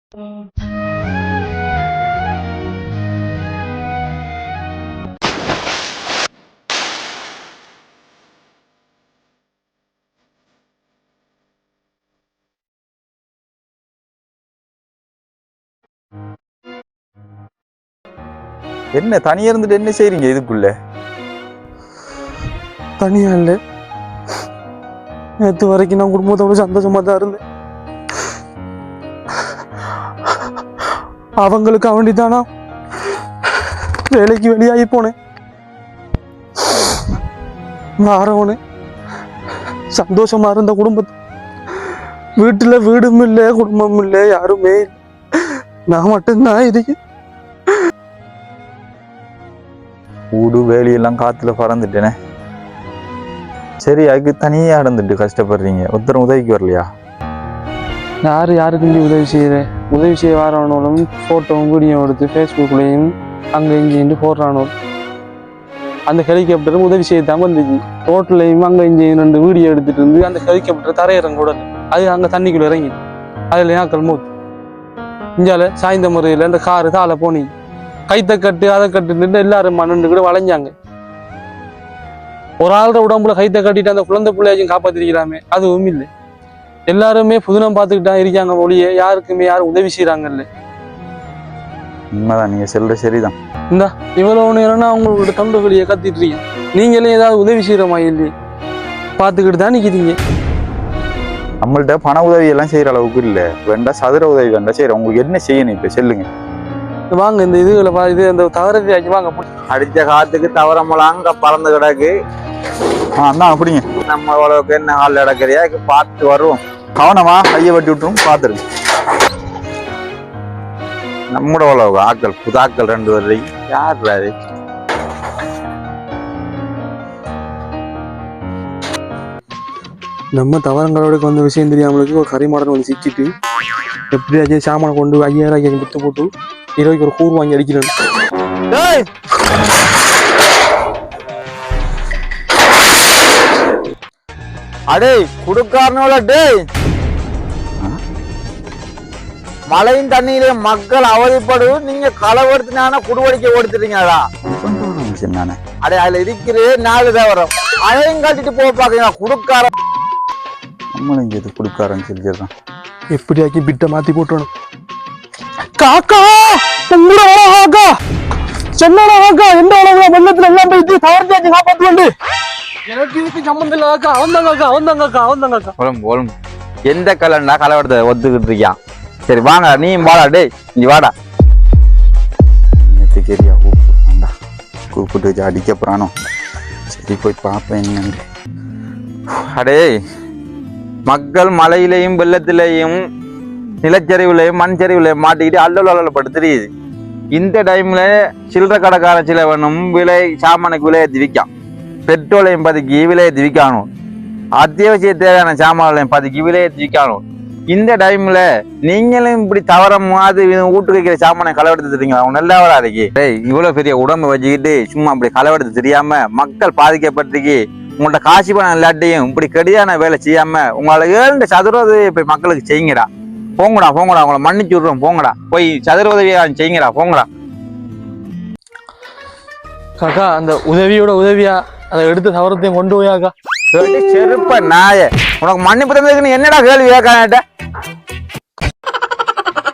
என்ன தனியா இருந்துட்டு என்ன செய்றீங்க இதுக்குள்ள? தனியா இல்ல, நேற்று வரைக்கும் நான் குடும்பத்தோட சந்தோஷமா தான் இருந்தேன். அவங்களுக்கு வேண்டித்தானா வேலைக்கு வெளியாகி போனேன். மாறவனே சந்தோஷமா இருந்த குடும்பத்தை வீட்டுல வீடும் இல்லை, குடும்பம் இல்லை, யாருமே இல்லை. நான் மட்டும்தான் இருக்கேன். ஊடு வேலையெல்லாம் காத்துல பறந்துட்டேனே. சரி, அதுக்கு தனியா நடந்துட்டு கஷ்டப்படுறீங்க, ஒருத்தரும் உதவிக்கு வரலையா? யாருக்கு உதவி செய்யறேன்? உதவி செய்ய வரவனும் போட்டோவும் வீடியோ எடுத்து ஃபேஸ்புக்லையும் அங்கே இங்கேன்னு போடுறானோ. அந்த ஹெலிகாப்டரும் உதவி செய்யத்தான் வந்துச்சு. ரோட்லையும் அங்கே இங்கே 2 வீடியோ எடுத்துட்டு இருந்து அந்த ஹெலிகாப்டர் தரையிறங்க கூட அது அங்கே தண்ணிக்குள்ள இறங்கி அதுல ஆக்கள் மூத்து இஞ்சால சாய்ந்த முறையில் அந்த காரு தாளை போனி கைத்தை கட்டு அதை கட்டுன்னு எல்லாரும் மண்ணு கூட வளைஞ்சாங்க. ஒரு ஆளோட உடம்புல கைத்தை கட்டிட்டு அந்த குழந்தை பிள்ளையாச்சும் காப்பாத்திருக்கலாமே, அதுவும் இல்லை. எல்லாருமே புதுனம் பார்த்துக்கிட்டா இருக்காங்க ஒளியே, யாருக்குமே யாரும் உதவி செய்யறாங்கல்ல. உண்மைதான், நீங்க சொல்ற சரிதான். இந்தா இவ்வளவு நேரம்னா அவங்களோட தொண்டை வழியை கத்திட்டு இருக்கீங்க. நீங்களே ஏதாவது உதவி செய்யற மாதிரி இல்லையே, பார்த்துக்கிட்டு தான் நிற்கிறீங்க. நம்மள்ட்ட பண உதவி எல்லாம் செய்யற அளவுக்கு இல்ல, வேண்டா சதுர உதவி வேண்டா செய்யற. உங்களுக்கு என்ன செய்யணும் இப்ப சொல்லுங்க. வாங்க இந்த இதுகளை இது அந்த தவறதையாச்சு வாங்க. அடிச்ச காத்துக்கு தவறமலாங்க பறந்து கிடக்கு. அதான் அப்படிங்க. நம்ம அவ்வளவுக்கு என்ன ஆள் நடக்கிறியா பார்த்து வருவோம். கவனமா கையை வெட்டி விட்டுரும், பாத்துருங்க. நம்மட உழவு ஆக்கள் புதாக்கள் 2 வரைக்கும் யாரு நம்ம தவறங்களோட வந்து விஷயம் தெரியாமலுக்கு ஒரு கரிமாடன் ஒன்று சிக்கிட்டு எப்படியாச்சும் சாமானை கொண்டு 5000 விட்டு போட்டு 20 ஒரு கூறு வாங்கி அடிக்கிறேன். அடே குடுக்காரனோட டேய், மழையின் தண்ணியிலே மக்கள் அவதிப்படு, நீங்க களவெடுத்தினான குடுவடிக்க ஓடுத்துறீங்களா? அடே அதுல இருக்கிறே 4 தவறம் அதையும் காட்டிட்டு போக பாக்குறீங்களா குடுக்கார? நம்மளும் இங்க இது குடுக்காரன்னு சொல்லிடுறான். எப்படியாக்கி பிட்ட மாத்தி போட்டணும். காக்கா காக்கா சொன்னாக்கா எந்த அளவுல வெள்ளத்துல எல்லாம் போயிட்டு தவறுச்சாச்சு காப்பாத்து. எனக்கு இதுக்கு சம்பந்தம் இல்ல காக்கா. அவன்தாங்க எந்த கலண்டா களவெடுத்த ஒத்துக்கிட்டு இருக்கியான். சரி வாங்க, நீ வாடா. டேய் நீ வாடா. தெரியா கூப்பிட்டு வச்சு அடிக்க போறானோ. சரி போய் பார்ப்பேன் என்னன்னு. அடே மக்கள் மழையிலையும் வெள்ளத்திலையும் நிலச்சரிவுலையும் மண் சரிவுலையும் மாட்டிக்கிட்டு அல்லப்படுத்துறியுது. இந்த டைம்ல சில்லறை கடைக்கார சிலவனும் விலை சாமானுக்கு விலையை விற்கான். பெட்ரோலையும் பதுக்கி விலையை விற்கானும். அத்தியாவசிய தேவையான சாமான்களையும் பதுக்கி விலையை விற்கானும். இந்த டைம்ல நீங்களும் இப்படி தவறம் மாதிரி வீட்டுக்கு வைக்கிற சாமானை களவெடுத்து தெரியுங்களா? அவங்க நல்லா வராதுக்கு. இவ்வளவு பெரிய உடம்பை வச்சுக்கிட்டு சும்மா இப்படி களவெடுத்து தெரியாம மக்கள் பாதிக்கப்பட்டிருக்கு. உங்கள்ட்ட காசு பணம் எல்லாட்டையும் இப்படி கெடியான வேலை செய்யாம உங்களால 7 சதுர உதவியை போய் மக்களுக்கு செய்யுங்கடா. போங்கடா உங்களை மன்னிச்சு விடுறோம். போங்கடா போய் சதுர உதவியை செய்யுங்கடா, போங்கடா. காக்கா அந்த உதவியோட உதவியா அதை எடுத்து தவறத்தையும் கொண்டு போயாக்கா. செருப்ப நாய, உனக்கு மன்னிப்பு தந்ததுக்கு என்னடா கேள்வி கேட்காட்ட?